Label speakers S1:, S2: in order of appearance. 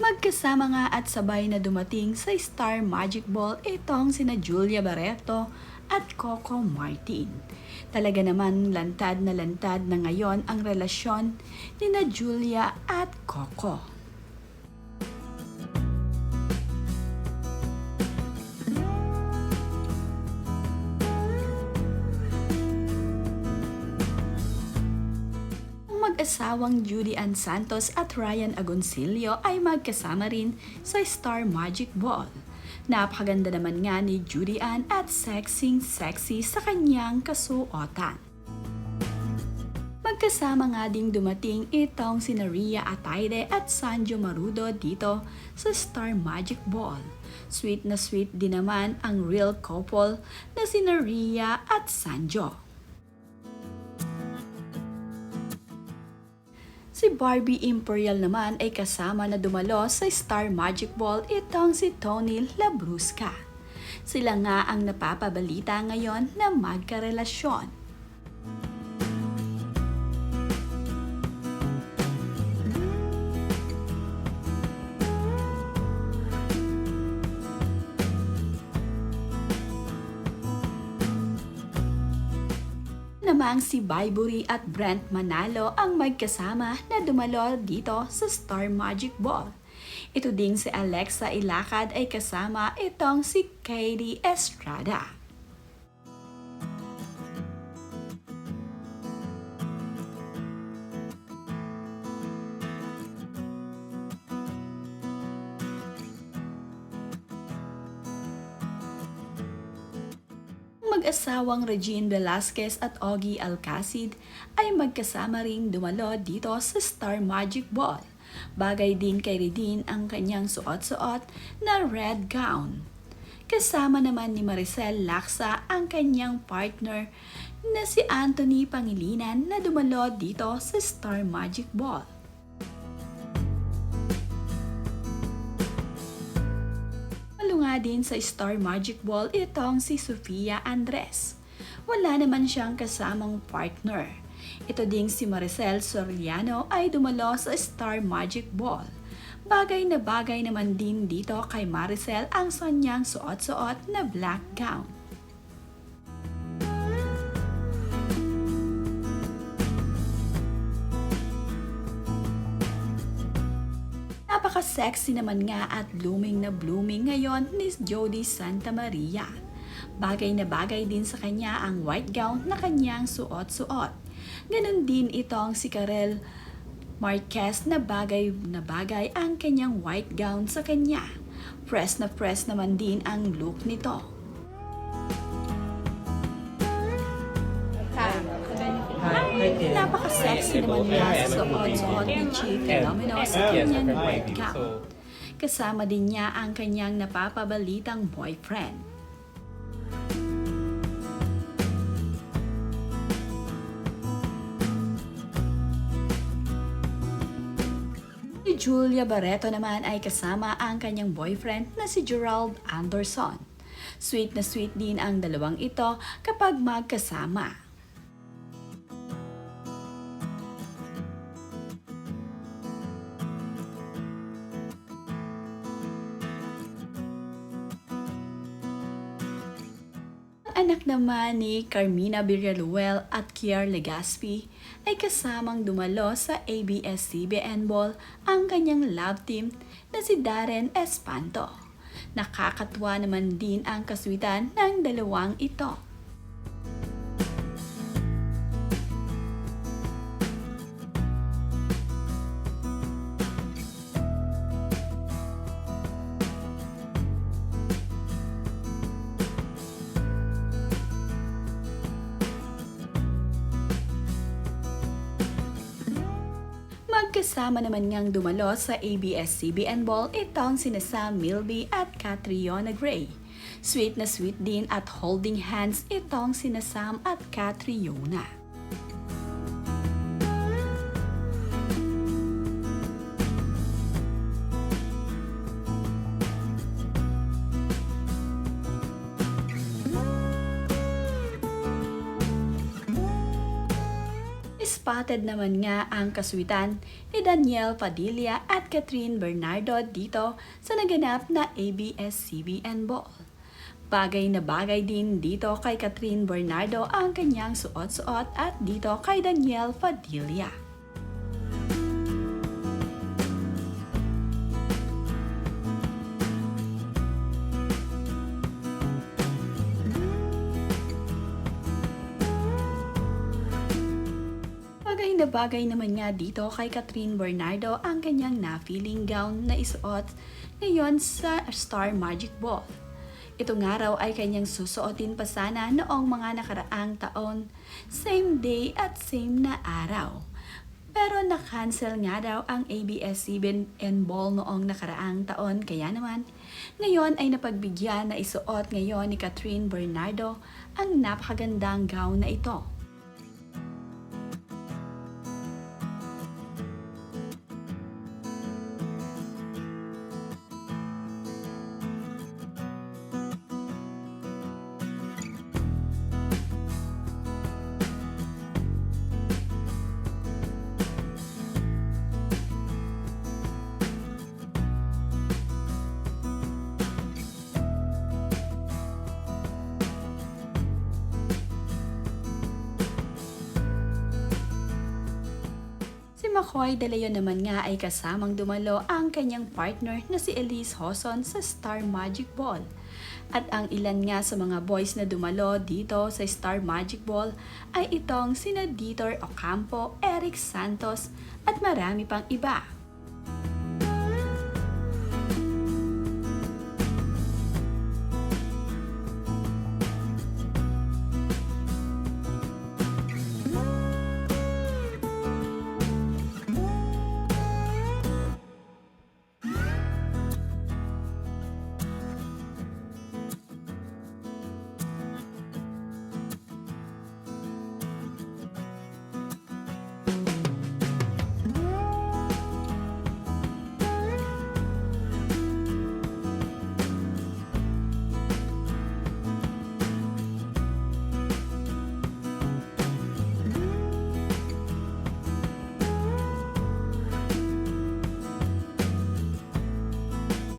S1: Magkasama nga at sabay na dumating sa Star Magic Ball itong sina Julia Barreto at Coco Martin. Talaga naman lantad na ngayon ang relasyon ni na Julia at Coco. Mag-asawang Judy Ann Santos at Ryan Agoncillo ay magkasama rin sa Star Magic Ball. Napakaganda naman nga ni Judy Ann at sexy sa kanyang kasuotan. Magkasama nga ding dumating itong sina Rhea Atayde at Sanjo Marudo dito sa Star Magic Ball. Sweet na sweet din naman ang real couple na sina Rhea at Sanjo. Si Barbie Imperial naman ay kasama na dumalo sa Star Magic Ball itong si Tony Labrusca. Sila nga ang napapabalita ngayon na magkarelasyon. Namang si Baiburi at Brent Manalo ang magkasama na dumalo dito sa Star Magic Ball. Ito ding si Alexa Ilacad ay kasama itong si Katie Estrada. Mag-asawang Regine Velasquez at Ogie Alcacid ay magkasama ring dumalo dito sa Star Magic Ball. Bagay din kay Regine ang kanyang suot-suot na red gown. Kasama naman ni Maricel Laksa ang kanyang partner na si Anthony Pangilinan na dumalo dito sa Star Magic Ball. Nga din sa Star Magic Ball itong si Sofia Andres. Wala naman siyang kasamang partner. Ito ding si Maricel Soriano ay dumalo sa Star Magic Ball. Bagay na bagay naman din dito kay Maricel ang kanyang suot-suot na black gown. Napaka-sexy naman nga at blooming na blooming ngayon ni Jody Santa Maria. Bagay na bagay din sa kanya ang white gown na kanyang suot-suot. Ganon din itong si Karel Marquez na bagay ang kanyang white gown sa kanya. Press naman din ang look nito. Napaka-sexy naman niya sa suot-suot ni Chi Fenomeno sa kanyang white gown. Kasama din niya ang kanyang napapabalitang boyfriend. Si Julia Barreto naman ay kasama ang kanyang boyfriend na si Gerald Anderson. Sweet na sweet din ang dalawang ito kapag magkasama. Anak naman ni Carmina Villarruel at Kier Legaspi ay kasamang dumalo sa ABS-CBN Ball ang kanyang love team na si Darren Espanto. Nakakatuwa naman din ang kaswitan ng dalawang ito. Magkasama naman ngang dumalo sa ABS-CBN Ball itong sina Sam Milby at Catriona Gray. Sweet na sweet din at holding hands itong sina Sam at Catriona. spotted naman nga ang kaswitan ni Daniel Padilla at Catherine Bernardo dito sa naganap na ABS-CBN Ball. Bagay na bagay din dito kay Catherine Bernardo ang kanyang suot-suot at dito kay Daniel Padilla. Bagay na bagay naman nga dito kay Catherine Bernardo ang kanyang na-feeling gown na isuot ngayon sa Star Magic Ball. Ito nga raw ay kanyang susuotin pa sana noong mga nakaraang taon, same day at same na araw. Pero na-cancel nga daw ang ABS-CBN Ball noong nakaraang taon, kaya naman ngayon ay napagbigyan na isuot ngayon ni Catherine Bernardo ang napakagandang gown na ito. Si McCoy De Leon naman nga ay kasamang dumalo ang kanyang partner na si Elise Hoson sa Star Magic Ball. At ang ilan nga sa mga boys na dumalo dito sa Star Magic Ball ay itong sina Dieter Ocampo, Eric Santos at marami pang iba.